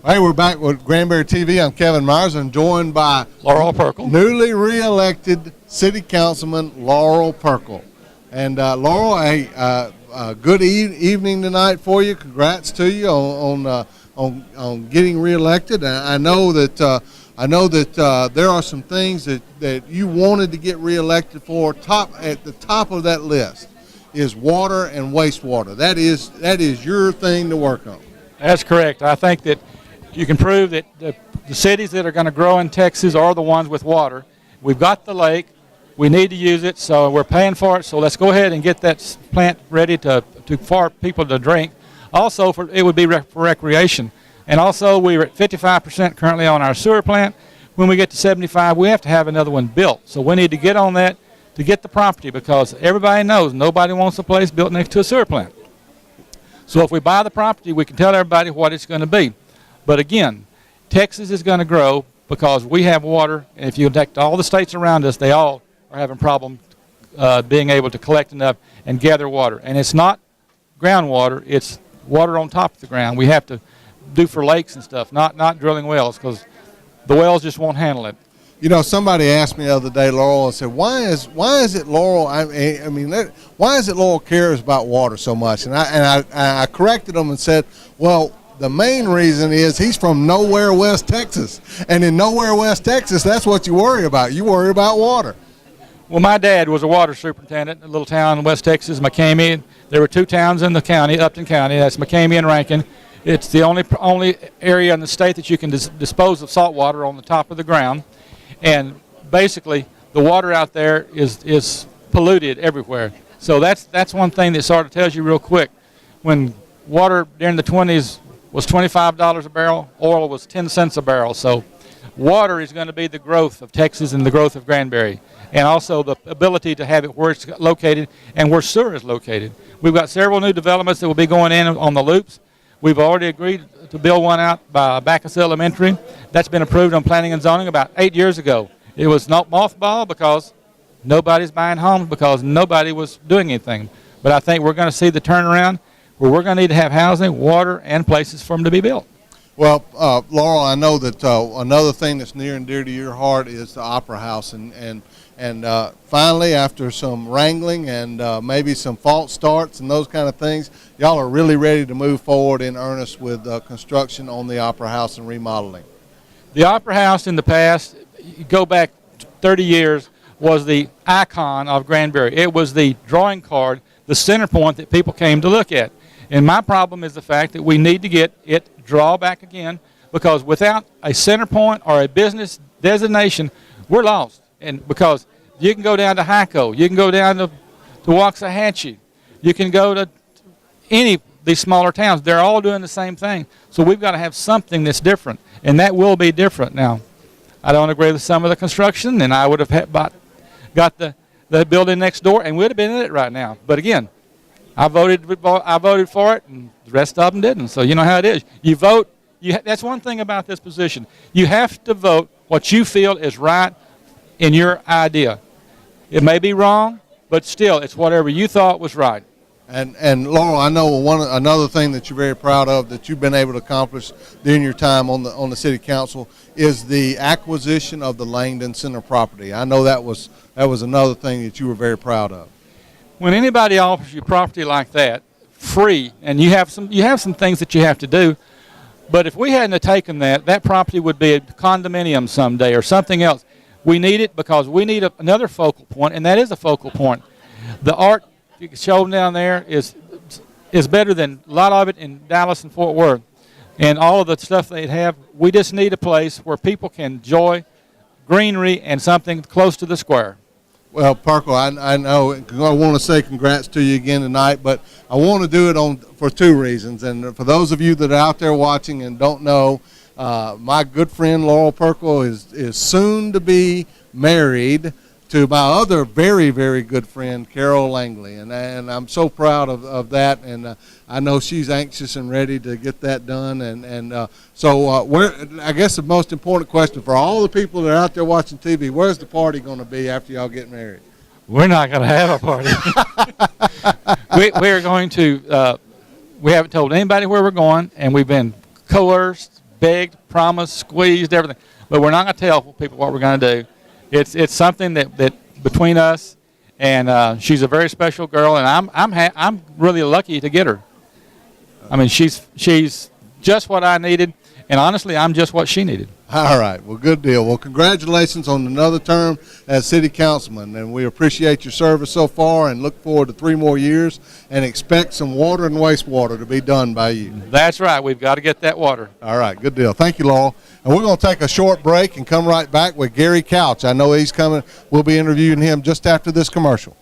Hey, we're back with Granbury TV. I'm Kevin Myers. I'm joined by Laurel Pirkel, newly re-elected City Councilman Laurel Pirkel. And Laurel, hey, good evening tonight for you. Congrats to you on getting re-elected. And I know that there are some things that you wanted to get re-elected for. At the top of that list is water and wastewater. That is your thing to work on. That's correct. I think that you can prove that the cities that are going to grow in Texas are the ones with water. We've got the lake. We need to use it, so we're paying for it. So let's go ahead and get that plant ready for people to drink. Also, it would be for recreation. And also, we're at 55% currently on our sewer plant. When we get to 75, we have to have another one built. So we need to get on that to get the property, because everybody knows nobody wants a place built next to a sewer plant. So if we buy the property, we can tell everybody what it's going to be. But again, Texas is going to grow because we have water, and if you take all the states around us, they all are having problems being able to collect enough and gather water. And it's not groundwater, it's water on top of the ground. We have to do for lakes and stuff, not drilling wells, because the wells just won't handle it. You know, somebody asked me the other day, Laurel, and said, why is it Laurel? I mean, why is it Laurel cares about water so much? And I corrected them and said, well, the main reason is he's from nowhere West Texas, and in nowhere West Texas, that's what you worry about. You worry about water. Well, my dad was a water superintendent in a little town in West Texas, McCamey. There were two towns in the county, Upton County. That's McCamey and Rankin. It's the only area in the state that you can dispose of salt water on the top of the ground. And basically, the water out there is polluted everywhere. So that's one thing that sort of tells you real quick. When water during the 20s was $25 a barrel, oil was 10 cents a barrel. So water is going to be the growth of Texas and the growth of Granbury, and also the ability to have it where it's located and where sewer is located. We've got several new developments that will be going in on the loops. We've already agreed to build one out by Backus Elementary. That's been approved on planning and zoning about 8 years ago. It was not mothballed because nobody's buying homes, because nobody was doing anything. But I think we're going to see the turnaround where we're going to need to have housing, water, and places for them to be built. Well, Laurel, I know that another thing that's near and dear to your heart is the Opera House, and finally, after some wrangling and maybe some false starts and those kind of things, y'all are really ready to move forward in earnest with construction on the Opera House and remodeling. The Opera House in the past, you go back 30 years, was the icon of Granbury. It was the drawing card, the center point that people came to look at. And my problem is the fact that we need to get it draw back again, because without a center point or a business designation, we're lost. And because you can go down to Hyco, you can go down to Waxahachie, you can go to any of these smaller towns. They're all doing the same thing. So we've got to have something that's different, and that will be different. Now, I don't agree with some of the construction, and I would have got the building next door, and we'd have been in it right now. But again, I voted for it, and the rest of them didn't. So you know how it is. You vote. That's one thing about this position. You have to vote what you feel is right in your idea. It may be wrong, but still, it's whatever you thought was right. And Laurel, I know another thing that you're very proud of that you've been able to accomplish during your time on the city council is the acquisition of the Langdon Center property. I know that was another thing that you were very proud of. When anybody offers you property like that, free, and you have some things that you have to do, but if we hadn't have taken that property would be a condominium someday or something else. We need it because we need another focal point, and that is a focal point. The art you can show them down there is better than a lot of it in Dallas and Fort Worth, and all of the stuff they have. We just need a place where people can enjoy greenery and something close to the square. Well, Pirkel, I know I want to say congrats to you again tonight, but I want to do it for two reasons. And for those of you that are out there watching and don't know, my good friend Laurel Pirkel is soon to be married to my other very, very good friend, Carol Langley. And I'm so proud of that, and I know she's anxious and ready to get that done. So I guess the most important question for all the people that are out there watching TV, where's the party going to be after y'all get married? We're not going to have a party. We're going to, we haven't told anybody where we're going, and we've been coerced, begged, promised, squeezed, everything. But we're not going to tell people what we're going to do. It's something that between us, and she's a very special girl, and I'm really lucky to get her. I mean, she's just what I needed, and honestly, I'm just what she needed. All right. Well, good deal. Well, congratulations on another term as city councilman, and we appreciate your service so far and look forward to 3 more years and expect some water and wastewater to be done by you. That's right. We've got to get that water. All right. Good deal. Thank you, Laurel. And we're going to take a short break and come right back with Gary Couch. I know he's coming. We'll be interviewing him just after this commercial.